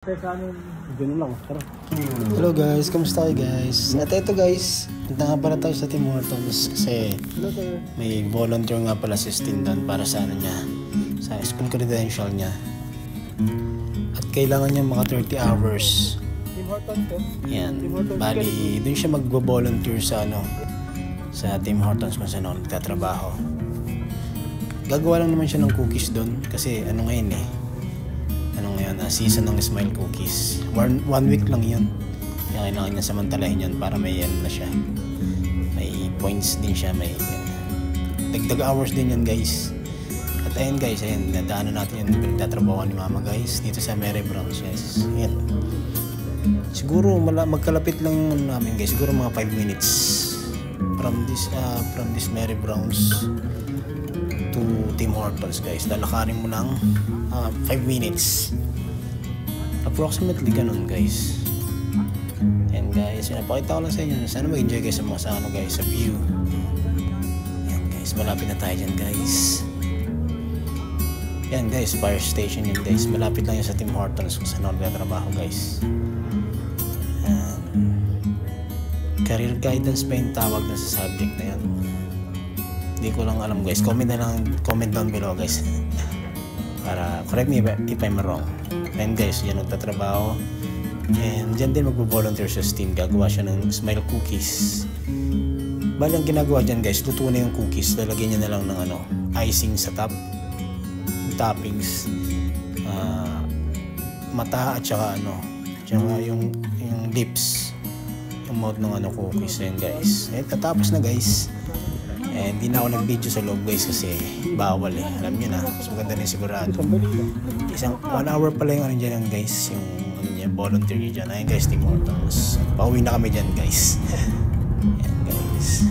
Ganun lang, tara. Hello guys, kamusta kayo guys? At ito guys, punta nga pala tayo sa Tim Hortons kasi may volunteer nga pala si Stin doon para sa ano niya, sa school credential niya. At kailangan niya maka 30 hours. Tim Hortons to? Yan, bali doon siya magbo-volunteer sa ano, sa Tim Hortons kung saan ako nagtatrabaho. Gagawa lang naman siya ng cookies doon kasi ano ngayon season ng Smile Cookies. One week lang yun. Kaya kailangan niya samantalahin yun para may yan na siya. May points din siya. May dagdag hours din yan guys. At ayun guys, ayun, nadaanan natin yung pinagtatrabaho ni Mama guys dito sa Mary Brown's. Yes. Ayan. Siguro magkalapit lang namin guys. Siguro mga 5 minutes from this Mary Brown's to Tim Hortons guys. Lalakarin mo lang 5 minutes. Approximately ganun guys. And guys, napakita ko lang sa inyo. Sana mag-enjoy guys sa mga sa ano guys, sa view. Yan guys, malapit na tayo dyan guys. Yan guys, fire station yun guys. Malapit lang yun sa Tim Hortons kung saan ako nagtatrabaho guys. Career guidance pa yung tawag na sa subject na yan. Hindi ko lang alam guys. Comment down below guys. Para correct me if I'm wrong. And guys, yan nagtatrabaho. And dyan din magbo-volunteer sa Steam. Gagawa siya ng Smile Cookies. Bali ang ginagawa dyan guys, luto na yung cookies. Lalagyan niya na lang ng ano, icing sa top. Yung toppings. Mata at saka ano. Tsaka yung lips. Yung mouth ng ano cookies. Yan guys. And tatapos na guys. And hindi na ako nag-video sa loob guys kasi bawal eh. Alam nyo na, mas maganda rin sigurado. 1 hour pala yung ano dyan guys, yung ano niya, volunteer niya dyan. Ayun guys, Tim Hortons. Pauwi na kami dyan guys. Ayan guys.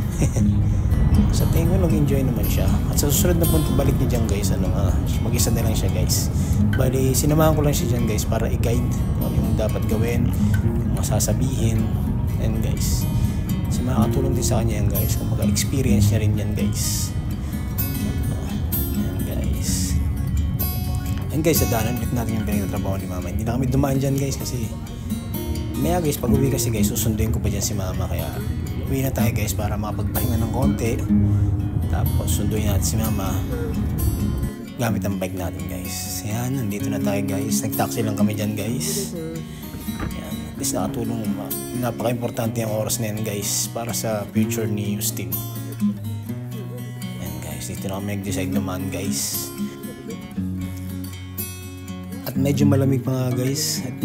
Sa tingin ko nag-enjoy naman siya. At sa susunod na punta balik niya dyan guys, mag-isa na lang siya guys. Bali, sinamahan ko lang siya dyan guys para i-guide kung ano yung dapat gawin, yung masasabihin. And guys, makakatulong din sa kanya yan guys kung maka-experience niya rin yan guys. Yan guys. Yan guys, sadaanan ulit natin yung pinagtatrabaho ni Mama. Hindi na kami dumaan dyan guys kasi maya guys, pag uwi kasi guys, susunduin ko pa dyan si Mama. Kaya uwi na tayo guys para makapagpahinga ng konti. Tapos sunduin natin si Mama gamit ang bike natin guys. Yan, nandito na tayo guys. Nag-taxi lang kami dyan guys. Yan, at least nakatulong. Napaka-importante ang oras na yan guys para sa future ni Justin. Yan guys, dito na kami nag-decide naman guys. At medyo malamig pa nga guys. At